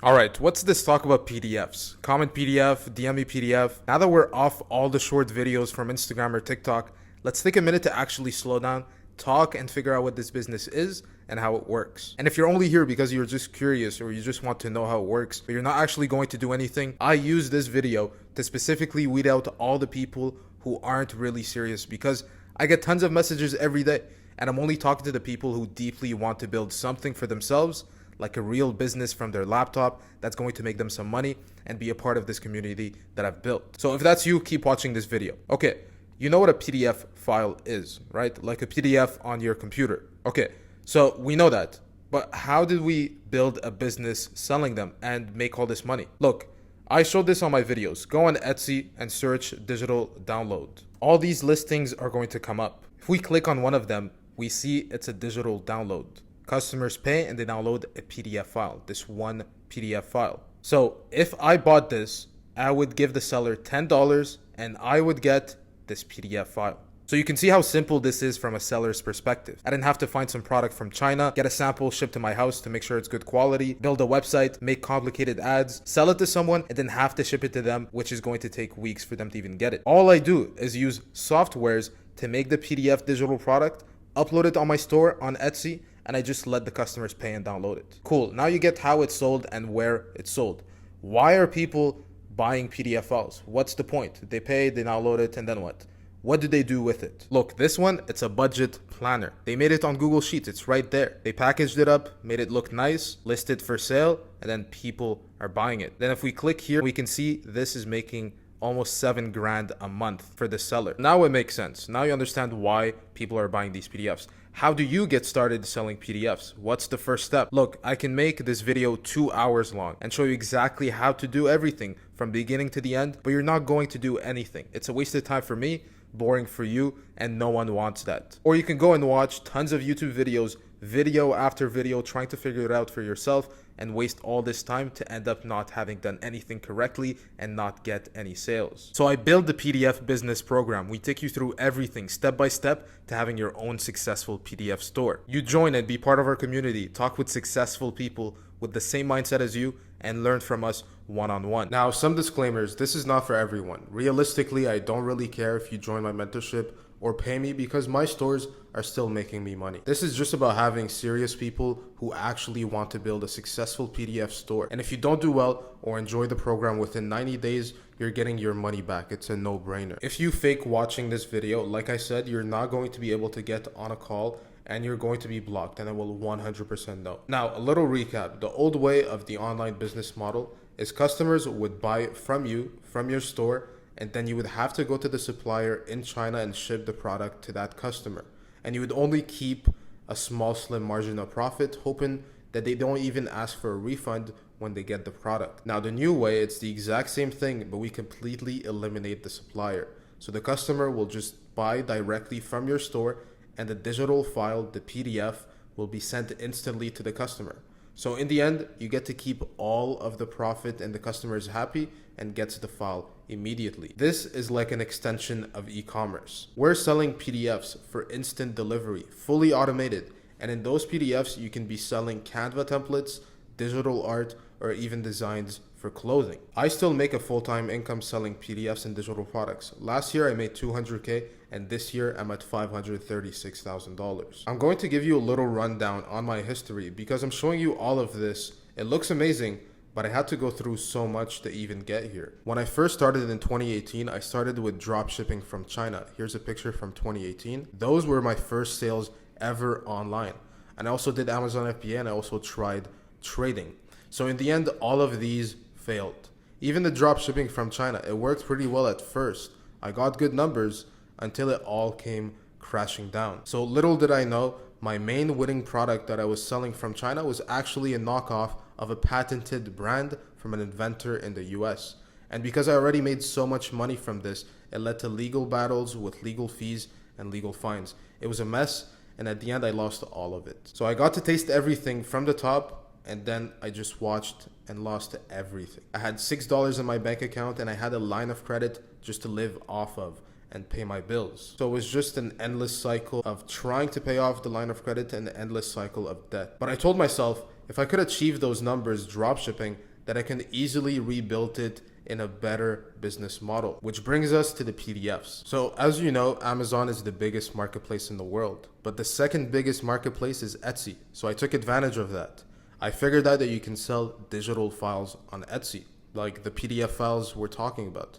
All right, what's this talk about PDFs? Comment PDF, DM me PDF. Now that we're off all the short videos from Instagram or TikTok, let's take a minute to actually slow down, talk, and figure out what this business is and how it works. And if you're only here because you're just curious or you just want to know how it works, but you're not actually going to do anything, I use this video to specifically weed out all the people who aren't really serious, because I get tons of messages every day, and I'm only talking to the people who deeply want to build something for themselves, like a real business from their laptop that's going to make them some money and be a part of this community that I've built. So if that's you, keep watching this video. Okay, you know what a PDF file is, right? Like a PDF on your computer. Okay, so we know that. But how did we build a business selling them and make all this money? Look, I showed this on my videos. Go on Etsy and search digital download. All these listings are going to come up. If we click on one of them, we see it's a digital download. Customers pay and they download a PDF file, this one PDF file. So if I bought this, I would give the seller $10 and I would get this PDF file. So you can see how simple this is from a seller's perspective. I didn't have to find some product from China, get a sample shipped to my house to make sure it's good quality, build a website, make complicated ads, sell it to someone, and then have to ship it to them, which is going to take weeks for them to even get it. All I do is use softwares to make the PDF digital product, upload it on my store on Etsy, and I just let the customers pay and download it. Cool, now you get how it's sold and where it's sold. Why are people buying PDF files? What's the point? They pay, they download it, and then what? What do they do with it? Look, this one, it's a budget planner. They made it on Google Sheets, it's right there. They packaged it up, made it look nice, listed for sale, and then people are buying it. Then if we click here, we can see this is making almost 7 grand a month for the seller. Now it makes sense. Now you understand why people are buying these PDFs. How do you get started selling PDFs? What's the first step? Look, I can make this video 2 hours long and show you exactly how to do everything from beginning to the end, but you're not going to do anything. It's a waste of time for me, boring for you, and no one wants that. Or you can go and watch tons of YouTube videos, video after video, trying to figure it out for yourself and waste all this time to end up not having done anything correctly and not get any sales. So I built the PDF business program. We take you through everything step by step to having your own successful PDF store. You join and be part of our community, talk with successful people with the same mindset as you, and learn from us one-on-one. Now, some disclaimers. This is not for everyone. Realistically, I don't really care if you join my mentorship or pay me, because my stores are still making me money. This is just about having serious people who actually want to build a successful PDF store. And if you don't do well or enjoy the program within 90 days, you're getting your money back. It's a no-brainer. If you fake watching this video, like I said, you're not going to be able to get on a call and you're going to be blocked, and I will 100% know. Now, a little recap. The old way of the online business model is customers would buy from you, from your store, and then you would have to go to the supplier in China and ship the product to that customer. And you would only keep a small, slim margin of profit, hoping that they don't even ask for a refund when they get the product. Now, the new way, it's the exact same thing, but we completely eliminate the supplier. So the customer will just buy directly from your store, and the digital file, the PDF, will be sent instantly to the customer. So in the end, you get to keep all of the profit and the customer is happy and gets the file immediately. This is like an extension of e-commerce. We're selling PDFs for instant delivery, fully automated. And in those PDFs, you can be selling Canva templates, digital art, or even designs for clothing. I still make a full-time income selling PDFs and digital products. Last year I made $200K, and this year I'm at $536,000. I'm going to give you a little rundown on my history because I'm showing you all of this. It looks amazing, but I had to go through so much to even get here. When I first started in 2018, I started with drop shipping from China. Here's a picture from 2018. Those were my first sales ever online. And I also did Amazon FBA, and I also tried trading. So in the end, all of these failed. Even the drop shipping from China, it worked pretty well at first. I got good numbers until it all came crashing down. So little did I know, my main winning product that I was selling from China was actually a knockoff of a patented brand from an inventor in the US. And because I already made so much money from this, it led to legal battles with legal fees and legal fines. It was a mess, and at the end I lost all of it. So I got to taste everything from the top, and then I just watched and lost everything. I had $6 in my bank account, and I had a line of credit just to live off of and pay my bills. So it was just an endless cycle of trying to pay off the line of credit and an endless cycle of debt. But I told myself, if I could achieve those numbers drop shipping, that I can easily rebuild it in a better business model, which brings us to the PDFs. So as you know, Amazon is the biggest marketplace in the world, but the second biggest marketplace is Etsy. So I took advantage of that. I figured out that you can sell digital files on Etsy, like the PDF files we're talking about.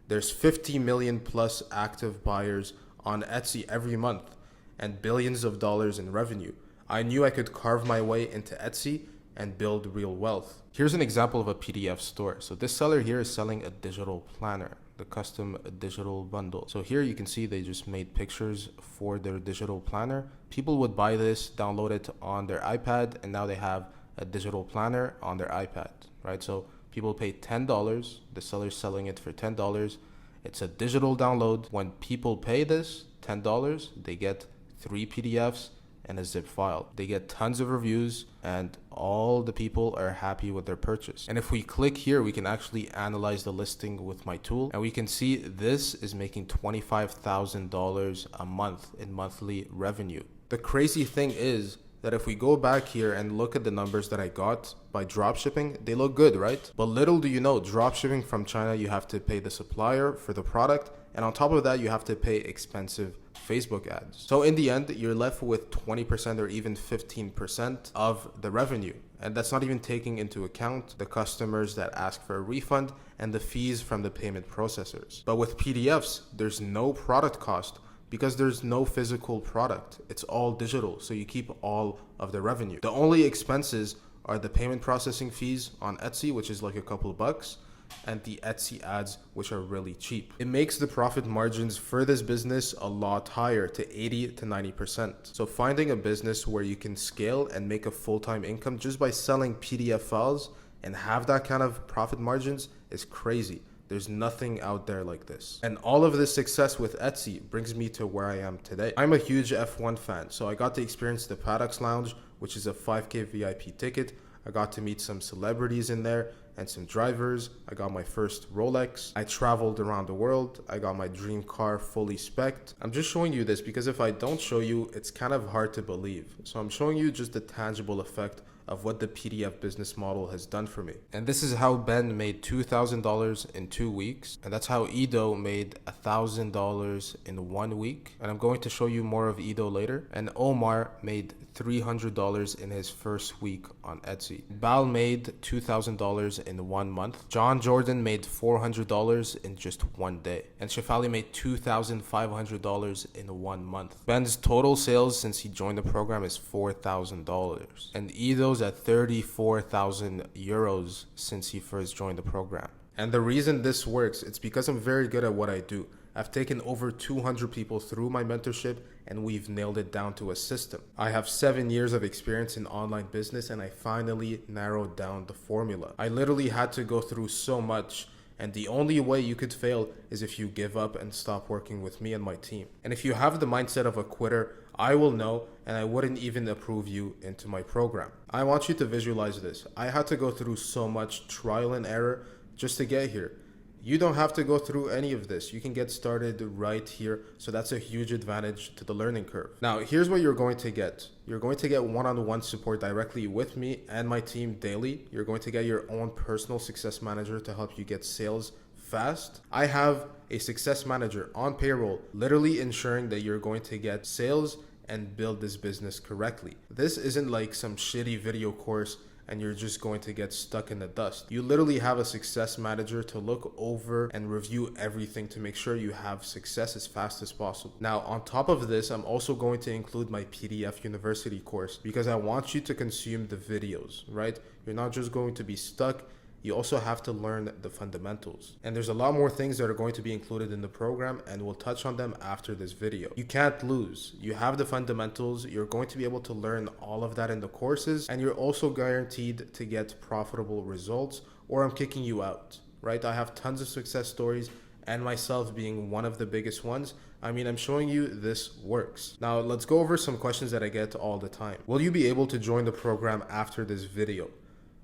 There's 50 million plus active buyers on Etsy every month and billions of dollars in revenue. I knew I could carve my way into Etsy and build real wealth. Here's an example of a PDF store. So this seller here is selling a digital planner, the custom digital bundle. So here you can see they just made pictures for their digital planner. People would buy this, download it on their iPad, and now they have a digital planner on their iPad, right? So people pay $10, the seller's selling it for $10. It's a digital download. When people pay this $10, they get 3 PDFs and a zip file. They get tons of reviews and all the people are happy with their purchase. And if we click here, we can actually analyze the listing with my tool, and we can see this is making $25,000 a month in monthly revenue. The crazy thing is that if we go back here and look at the numbers that I got by dropshipping, they look good, right? But little do you know, dropshipping from China, you have to pay the supplier for the product, and on top of that, you have to pay expensive Facebook ads. So in the end, you're left with 20% or even 15% of the revenue. And that's not even taking into account the customers that ask for a refund and the fees from the payment processors. But with PDFs, there's no product cost because there's no physical product. It's all digital, so you keep all of the revenue. The only expenses are the payment processing fees on Etsy, which is like a couple of bucks, and the Etsy ads, which are really cheap. It makes the profit margins for this business a lot higher, to 80 to 90%. So finding a business where you can scale and make a full-time income just by selling PDF files and have that kind of profit margins is crazy. There's nothing out there like this. And all of this success with Etsy brings me to where I am today. I'm a huge F1 fan, so I got to experience the Paddocks Lounge, which is a 5K VIP ticket. I got to meet some celebrities in there and some drivers. I got my first Rolex. I traveled around the world. I got my dream car fully spec'd. I'm just showing you this because if I don't show you, it's kind of hard to believe. So I'm showing you just the tangible effect of what the PDF business model has done for me. And this is how Ben made $2,000 in 2 weeks. And that's how Ido made $1,000 in 1 week. And I'm going to show you more of Ido later. And Omar made $300 in his first week on Etsy. Bal made $2,000 in 1 month. John Jordan made $400 in just 1 day. And Shefali made $2,500 in 1 month. Ben's total sales since he joined the program is $4,000. And Ido's at 34,000 euros since he first joined the program. And the reason this works, it's because I'm very good at what I do. I've taken over 200 people through my mentorship and we've nailed it down to a system. I have 7 years of experience in online business and I finally narrowed down the formula. I literally had to go through so much, and the only way you could fail is if you give up and stop working with me and my team. And if you have the mindset of a quitter, I will know and I wouldn't even approve you into my program. I want you to visualize this. I had to go through so much trial and error just to get here. You don't have to go through any of this. You can get started right here. So that's a huge advantage to the learning curve. Now, here's what you're going to get. You're going to get one-on-one support directly with me and my team daily. You're going to get your own personal success manager to help you get sales fast. I have a success manager on payroll, literally ensuring that you're going to get sales and build this business correctly. This isn't like some shitty video course and you're just going to get stuck in the dust. You literally have a success manager to look over and review everything to make sure you have success as fast as possible. Now, on top of this, I'm also going to include my PDF University course because I want you to consume the videos, right? You're not just going to be stuck. You also have to learn the fundamentals. And there's a lot more things that are going to be included in the program, and we'll touch on them after this video. You can't lose. You have the fundamentals. You're going to be able to learn all of that in the courses, and you're also guaranteed to get profitable results, or I'm kicking you out, right? I have tons of success stories, and myself being one of the biggest ones. I mean, I'm showing you this works. Now, let's go over some questions that I get all the time. Will you be able to join the program after this video?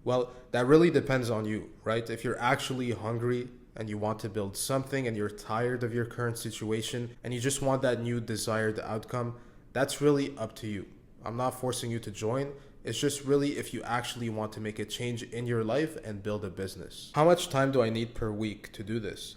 Well, that really depends on you, right? If you're actually hungry and you want to build something and you're tired of your current situation and you just want that new desired outcome, that's really up to you. I'm not forcing you to join, It's just really if you actually want to make a change in your life and build a business. How much time do I need per week to do this?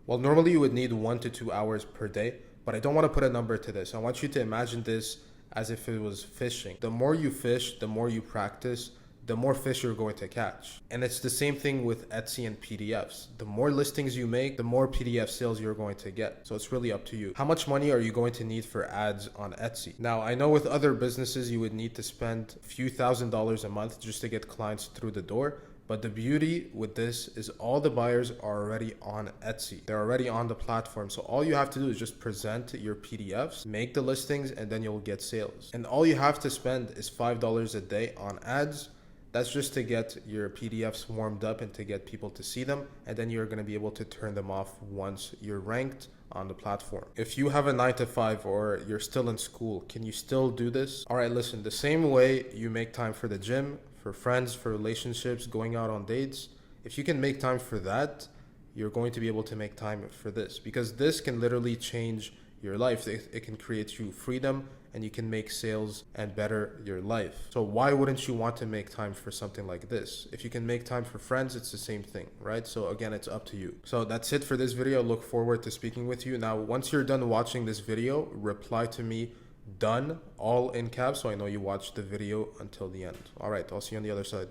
Well, normally you would need 1 to 2 hours per day, but I don't want to put a number to this. I want you to imagine this as if it was fishing. The more you fish, the more you practice, the more fish you're going to catch. And it's the same thing with Etsy and PDFs. The more listings you make, the more PDF sales you're going to get. So it's really up to you. How much money are you going to need for ads on Etsy? Now, I know with other businesses, you would need to spend a few $1,000s a month just to get clients through the door. But the beauty with this is all the buyers are already on Etsy. They're already on the platform. So all you have to do is just present your PDFs, make the listings, and then you'll get sales. And all you have to spend is $5 a day on ads. That's just to get your PDFs warmed up and to get people to see them. And then you're going to be able to turn them off once you're ranked on the platform. If you have a 9 to 5 or you're still in school, can you still do this? All right, listen, the same way you make time for the gym, for friends, for relationships, going out on dates, if you can make time for that, you're going to be able to make time for this, because this can literally change your life. It can create you freedom, and you can make sales and better your life. So why wouldn't you want to make time for something like this? If you can make time for friends, it's the same thing, right? So again, it's up to you. So that's it for this video. Look forward to speaking with you. Now, once you're done watching this video, reply to me done, all in caps, so I know you watched the video until the end. All right, I'll see you on the other side.